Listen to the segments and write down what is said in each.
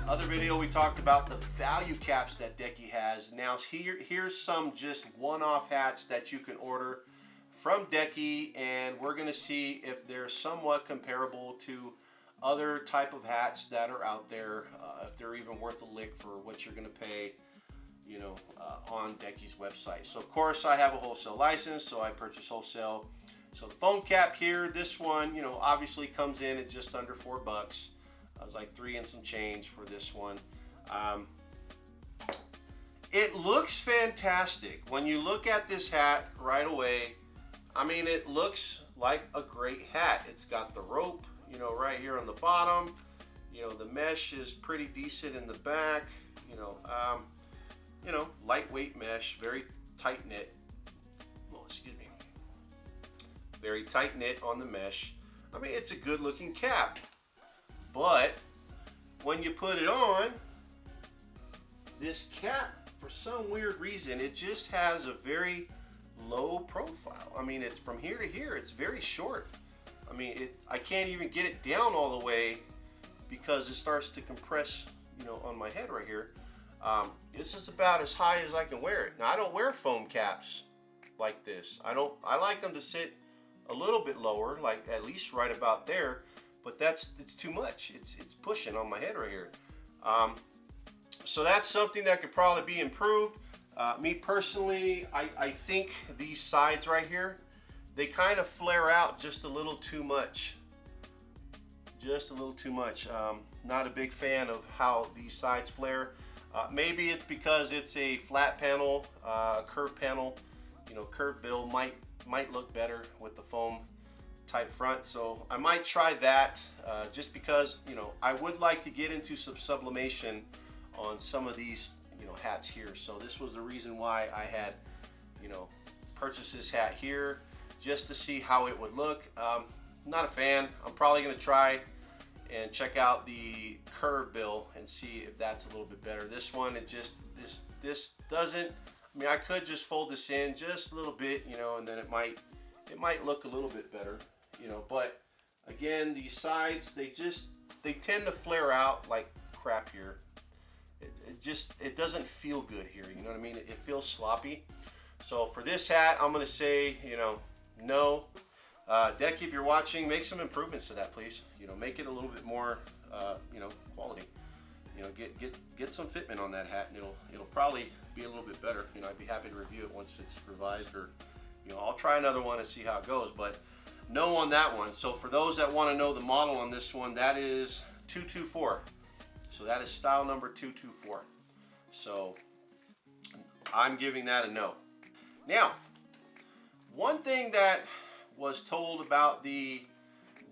Other video we talked about the value caps that Decky has. Now here's some just one-off hats that you can order from Decky, and we're going to see if they're somewhat comparable to other type of hats that are out there, if they're even worth a lick for what you're going to pay, you know, on Decky's website. So of course I have a wholesale license, so I purchase wholesale. So the foam cap here, this one, you know, obviously comes in at just under $4. I was like $3 and some change for this one. It looks fantastic. When you look at this hat right away, I mean, it looks like a great hat. It's got the rope, you know, right here on the bottom. You know, the mesh is pretty decent in the back. You know, lightweight mesh, very tight knit. Oh, excuse me. Very tight knit on the mesh. I mean, it's a good looking cap. But when you put it on, this cap, for some weird reason, it just has a very low profile. I mean, it's from here to here, it's very short. I mean, I can't even get it down all the way because it starts to compress, you know, on my head right here. This is about as high as I can wear it. Now, I don't wear foam caps like this. I like them to sit a little bit lower, like at least right about there. But it's too much. It's pushing on my head right here. So that's something that could probably be improved. Me personally, I think these sides right here, they kind of flare out just a little too much. Just a little too much. Not a big fan of how these sides flare. Maybe it's because it's a flat panel, a curved panel. You know, curved bill might look better with the foam type front, so I might try that just because, you know, I would like to get into some sublimation on some of these, you know, hats here. So this was the reason why I had, you know, purchased this hat here, just to see how it would look. Not a fan. I'm probably going to try and check out the curve bill and see if that's a little bit better. This one, it just this doesn't. I mean, I could just fold this in just a little bit, you know, and then it might look a little bit better. You know, but again, these sides, they tend to flare out like crap here. It doesn't feel good here, you know what I mean? It feels sloppy. So for this hat, I'm gonna say, you know, no. Decky, if you're watching, make some improvements to that, please. You know, make it a little bit more, you know, quality. You know, get some fitment on that hat, and it'll probably be a little bit better. You know, I'd be happy to review it once it's revised, or, you know, I'll try another one and see how it goes. But no on that one. So for those that want to know the model on this one, that is 224. So that is style number 224. So I'm giving that a no. Now, one thing that was told about the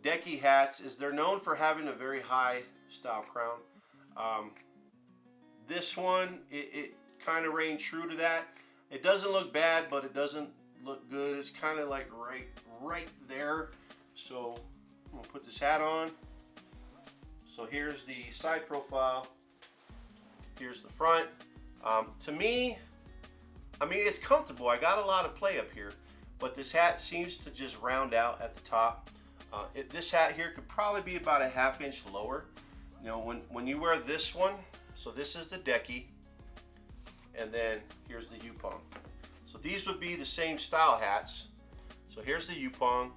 Decky hats is they're known for having a very high style crown. This one, it kind of reigned true to that. It doesn't look bad, but it doesn't look good. It's kind of like right there. So I'm gonna put this hat on. So here's the side profile. Here's the front. To me, I mean, it's comfortable. I got a lot of play up here, but this hat seems to just round out at the top. This hat here could probably be about a ½ inch lower. You know, when you wear this one, so this is the Decky, and then here's the Yupong. So these would be the same style hats. So here's the Yupong,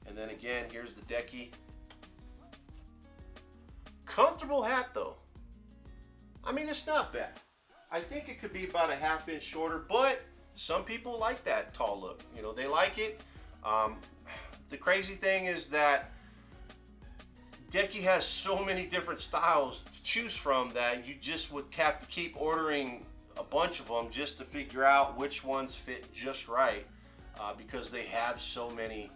and then again, here's the Decky. Comfortable hat though. I mean, it's not bad. I think it could be about a ½ inch shorter, but some people like that tall look. You know, they like it. The crazy thing is that Decky has so many different styles to choose from that you just would have to keep ordering a bunch of them just to figure out which ones fit just right, because they have so many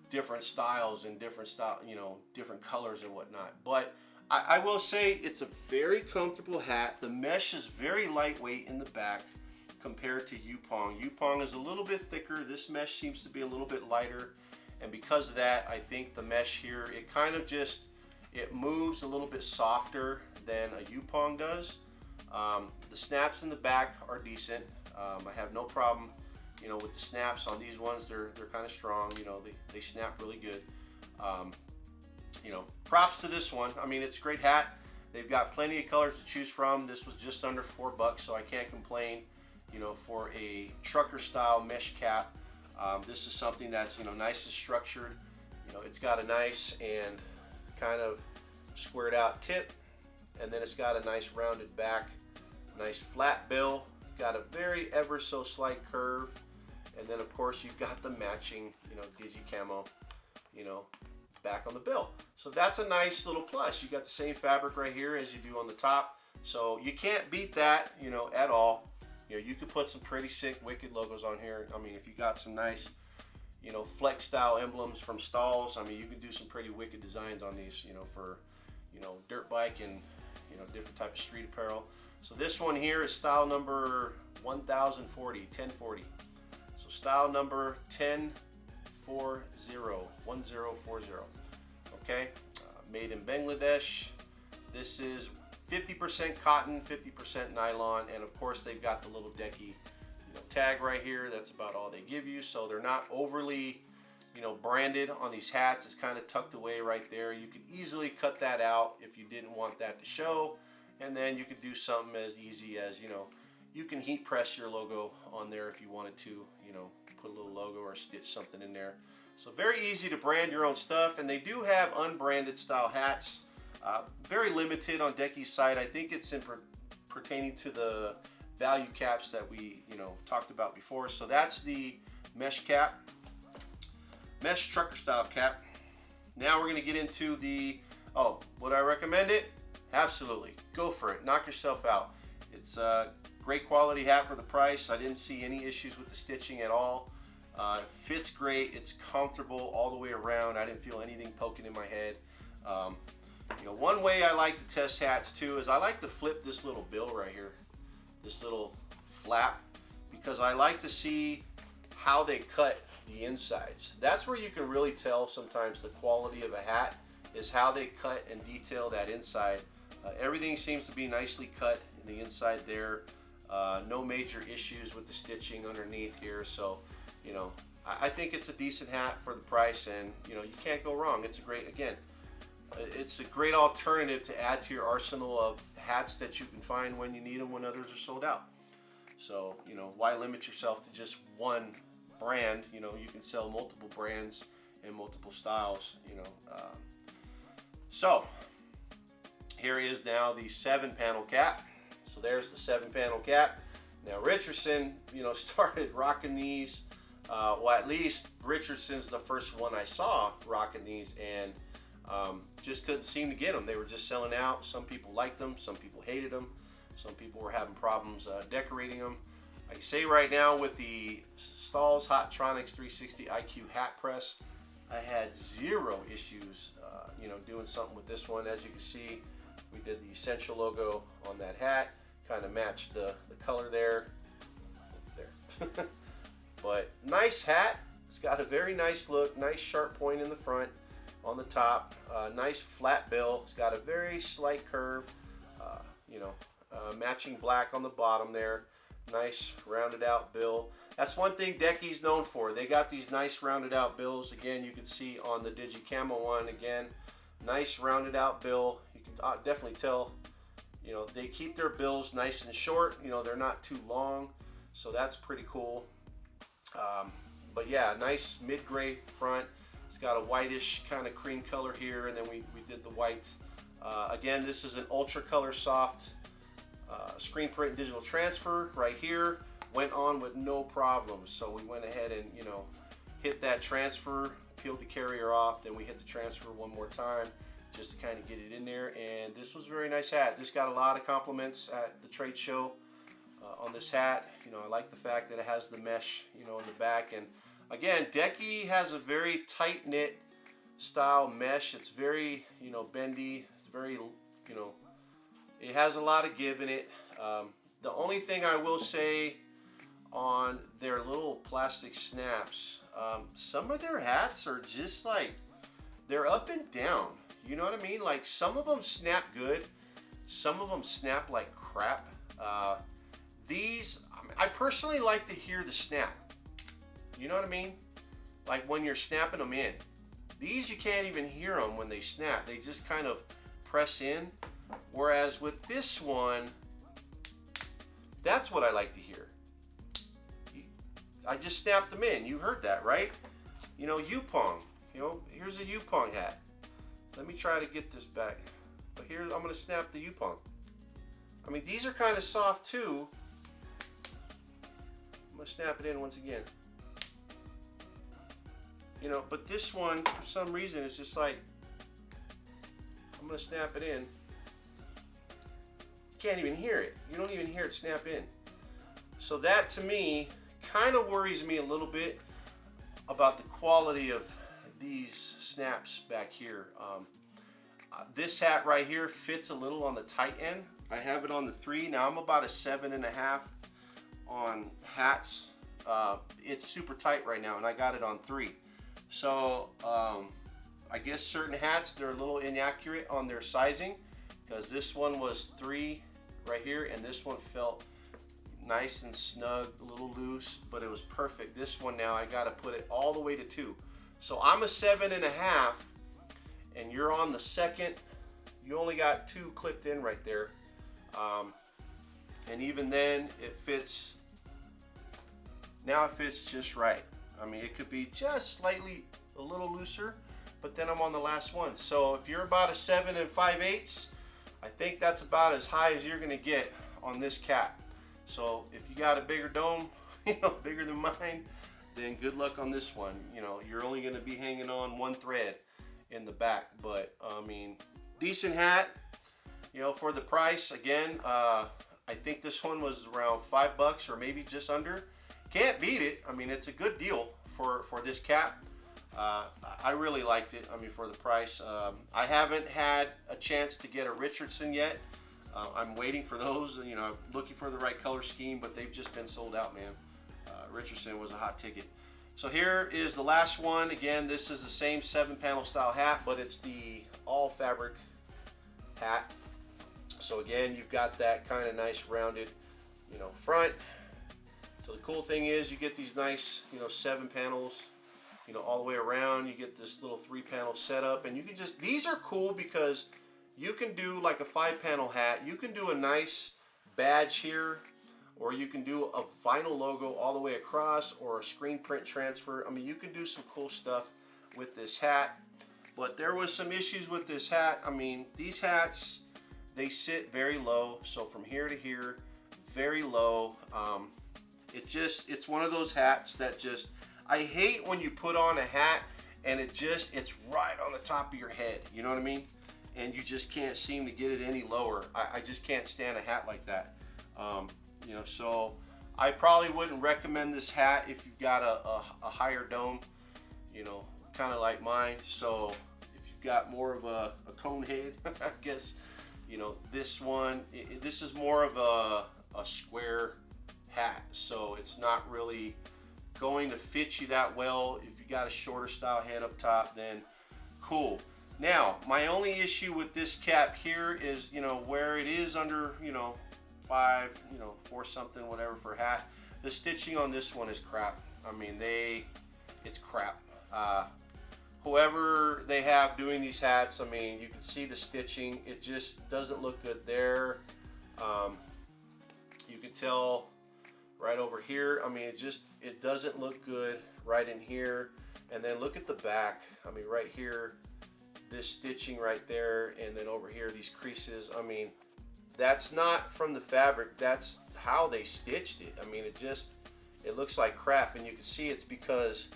different styles and different different colors and whatnot. But I will say it's a very comfortable hat. The mesh is very lightweight in the back compared to Yupong. Yupong is a little bit thicker. This mesh seems to be a little bit lighter. and because of that, I think the mesh here, it kind of just, it moves a little bit softer than a Yupong does. The snaps in the back are decent. I have no problem, you know, with the snaps on these ones. They're kind of strong. You know, they snap really good. You know, props to this one. I mean, it's a great hat. They've got plenty of colors to choose from. This was just under $4, so I can't complain. You know, for a trucker style mesh cap, this is something that's, you know, nice and structured. You know, it's got a nice and kind of squared out tip, and then it's got a nice rounded back, nice flat bill. It's got a very ever so slight curve, and then of course you've got the matching, you know, digi camo, you know, back on the bill. So that's a nice little plus. You got the same fabric right here as you do on the top, so you can't beat that, you know, at all. You know, you could put some pretty sick Wicked logos on here. I mean, if you got some nice, you know, flex style emblems from Stalls, I mean, you can do some pretty wicked designs on these, you know, for, you know, dirt bike and, you know, different type of street apparel. So this one here is style number 1040. So style number 1040. Okay, made in Bangladesh. This is 50% cotton, 50% nylon, and of course they've got the little Decky, you know, tag right here. That's about all they give you, so they're not overly, you know, branded on these hats. It's kind of tucked away right there. You could easily cut that out if you didn't want that to show, and then you could do something as easy as, you know, you can heat press your logo on there if you wanted to, you know, put a little logo or stitch something in there. So very easy to brand your own stuff, and they do have unbranded style hats. Very limited on Decky's site. I think it's in pertaining to the value caps that we, you know, talked about before. So that's the mesh cap, mesh trucker style cap. Now we're going to get into the, oh, would I recommend it? Absolutely. Go for it. Knock yourself out. It's a great quality hat for the price. I didn't see any issues with the stitching at all. It fits great. It's comfortable all the way around. I didn't feel anything poking in my head. You know, one way I like to test hats too is I like to flip this little bill right here, this little flap, because I like to see how they cut the insides. That's where you can really tell sometimes the quality of a hat, is how they cut and detail that inside. Everything seems to be nicely cut in the inside there. No major issues with the stitching underneath here. So, you know, I think it's a decent hat for the price, and, you know, you can't go wrong. It's a great, again, it's a great alternative to add to your arsenal of hats that you can find when you need them when others are sold out. So, you know, why limit yourself to just one brand? You know, you can sell multiple brands and multiple styles, you know. So here is now the 7-panel cap. So there's the 7-panel cap. Now Richardson, you know, started rocking these. Well, at least Richardson's the first one I saw rocking these, and just couldn't seem to get them. They were just selling out. Some people liked them, some people hated them, some people were having problems decorating them. I can say right now with the Stalls Hottronics 360 IQ hat press, I had zero issues, you know, doing something with this one. As you can see, we did the ESENTL logo on that hat, kind of matched the color there. But nice hat. It's got a very nice look, nice sharp point in the front, on the top, nice flat bill. It's got a very slight curve, you know, matching black on the bottom there. Nice rounded out bill. That's one thing Decky's known for. They got these nice rounded out bills. Again, you can see on the Digi Camo one, again, nice rounded out bill. You can definitely tell, you know, they keep their bills nice and short. You know, they're not too long, so that's pretty cool. But yeah, nice mid-gray front. It's got a whitish kind of cream color here, and then we did the white. Again, this is an ultra color soft screen print digital transfer right here. Went on with no problems, so we went ahead and, you know, hit that transfer, peeled the carrier off, then we hit the transfer one more time just to kind of get it in there. And this was a very nice hat. This got a lot of compliments at the trade show on this hat. You know, I like the fact that it has the mesh, you know, in the back. And again, Decky has a very tight-knit style mesh. It's very, you know, bendy. It's very, you know, it has a lot of give in it. The only thing I will say on their little plastic snaps, some of their hats are just like, they're up and down. You know what I mean? Like some of them snap good, some of them snap like crap. These, I personally like to hear the snap. You know what I mean? Like when you're snapping them in. These you can't even hear them when they snap. They just kind of press in. Whereas with this one, that's what I like to hear. I just snapped them in. You heard that, right? You know, Yupong. You know, here's a Yupong hat. Let me try to get this back. But here, I'm going to snap the Yupong. I mean, these are kind of soft too. I'm going to snap it in once again. You know, but this one, for some reason, it's just like, I'm going to snap it in. You can't even hear it. You don't even hear it snap in. So that, to me, kind of worries me a little bit about the quality of these snaps back here. This hat right here fits a little on the tight end. I have it on the 3. Now I'm about a 7.5 on hats. It's super tight right now, and I got it on 3. So I guess certain hats, they're a little inaccurate on their sizing, because this one was 3 right here, and this one felt nice and snug, a little loose, but it was perfect. This one now, I got to put it all the way to 2. So I'm a 7.5, and you're on the 2nd. You only got 2 clipped in right there. And even then, it fits. Now it fits just right. I mean, it could be just slightly a little looser, but then I'm on the last one. So if you're about a 7 5/8, I think that's about as high as you're going to get on this cap. So if you got a bigger dome, you know, bigger than mine, then good luck on this one. You know, you're only going to be hanging on 1 thread in the back. But I mean, decent hat, you know, for the price. Again, I think this one was around $5 or maybe just under. Can't beat it. I mean, it's a good deal for this cap. I really liked it. I mean, for the price. I haven't had a chance to get a Richardson yet. I'm waiting for those. You know, I'm looking for the right color scheme, but they've just been sold out, man. Richardson was a hot ticket. So here is the last one. Again, this is the same 7-panel style hat, but it's the all fabric hat. So again, you've got that kind of nice rounded, you know, front. So the cool thing is you get these nice, you know, 7 panels, you know, all the way around. You get this little 3-panel setup, and you can just, these are cool because you can do like a 5-panel hat. You can do a nice badge here, or you can do a vinyl logo all the way across, or a screen print transfer. I mean, you can do some cool stuff with this hat. But there was some issues with this hat. I mean, these hats, they sit very low. So from here to here, very low. It's one of those hats that just, I hate when you put on a hat and it's right on the top of your head. You know what I mean? And you just can't seem to get it any lower. I just can't stand a hat like that. You know, so I probably wouldn't recommend this hat if you've got a higher dome, you know, kind of like mine. So if you've got more of a cone head, I guess, you know, this one, this is more of a square hat. So it's not really going to fit you that well. If you got a shorter style head up top, then cool. Now, my only issue with this cap here is, you know, where it is under, you know, 5, you know, 4 something, whatever for hat. The stitching on this one is crap. I mean, it's crap. Whoever they have doing these hats, I mean, you can see the stitching. It just doesn't look good there. You can tell right over here. I mean, it doesn't look good right in here. And then look at the back. I mean, right here, this stitching right there, and then over here, these creases. I mean, that's not from the fabric. That's how they stitched it. I mean, it looks like crap, and you can see it's because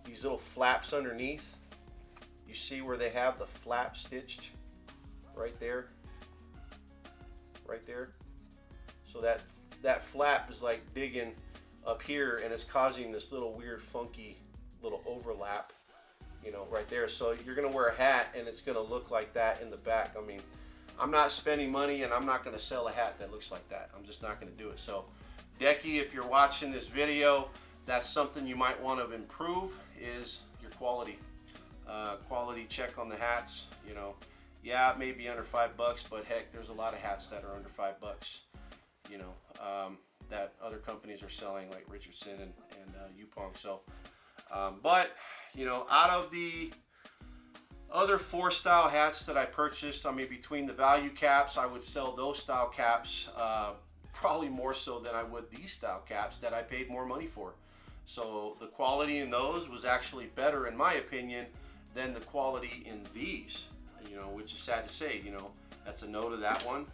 these little flaps underneath. You see where they have the flap stitched right there, right there. So that flap is like digging up here, and it's causing this little weird funky little overlap, you know, right there. So you're gonna wear a hat and it's gonna look like that in the back. I mean, I'm not spending money, and I'm not gonna sell a hat that looks like that. I'm just not gonna do it. So Decky, if you're watching this video, that's something you might want to improve. is your quality. Quality check on the hats. You know, yeah, it may be under $5, but heck, there's a lot of hats that are under $5. You know, that other companies are selling, like Richardson and Yupong. So, but you know, out of the other 4 style hats that I purchased, I mean, between the value caps, I would sell those style caps probably more so than I would these style caps that I paid more money for. So the quality in those was actually better, in my opinion, than the quality in these, you know, which is sad to say. You know, that's a no to that one.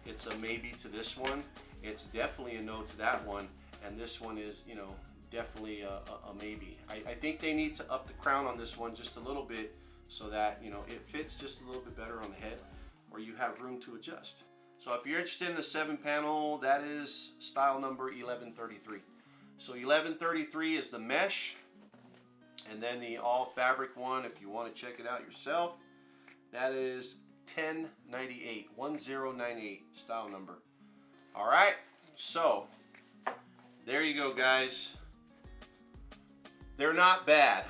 It's a maybe to this one. It's definitely a no to that one. And this one is, you know, definitely a maybe. I think they need to up the crown on this one just a little bit so that, you know, it fits just a little bit better on the head, or you have room to adjust. So if you're interested in the 7-panel, that is style number 1133. So 1133 is the mesh, and then the all fabric one, if you want to check it out yourself, that is 1098, 1098 style number. All right, so there you go, guys. They're not bad.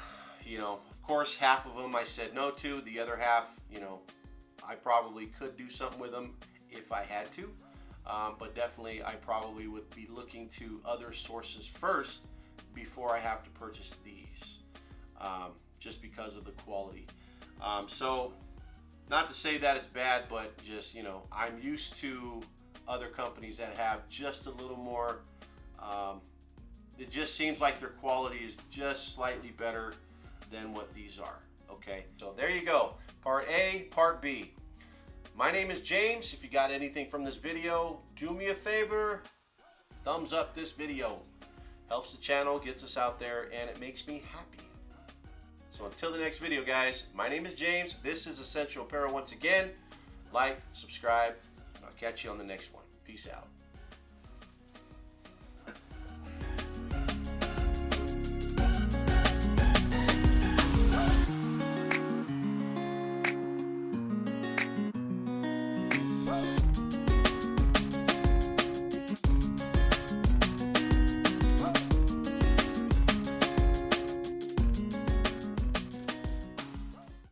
You know, of course, half of them I said no to. The other half, you know, I probably could do something with them if I had to. But definitely I probably would be looking to other sources first before I have to purchase these, just because of the quality. So not to say that it's bad, but just, you know, I'm used to other companies that have just a little more, it just seems like their quality is just slightly better than what these are. Okay, so there you go, part A, part B. My name is James. If you got anything from this video, do me a favor, thumbs up this video. Helps the channel, gets us out there, and it makes me happy. So until the next video, guys, my name is James. This is Essential Apparel once again. Like, subscribe, and I'll catch you on the next one. Peace out.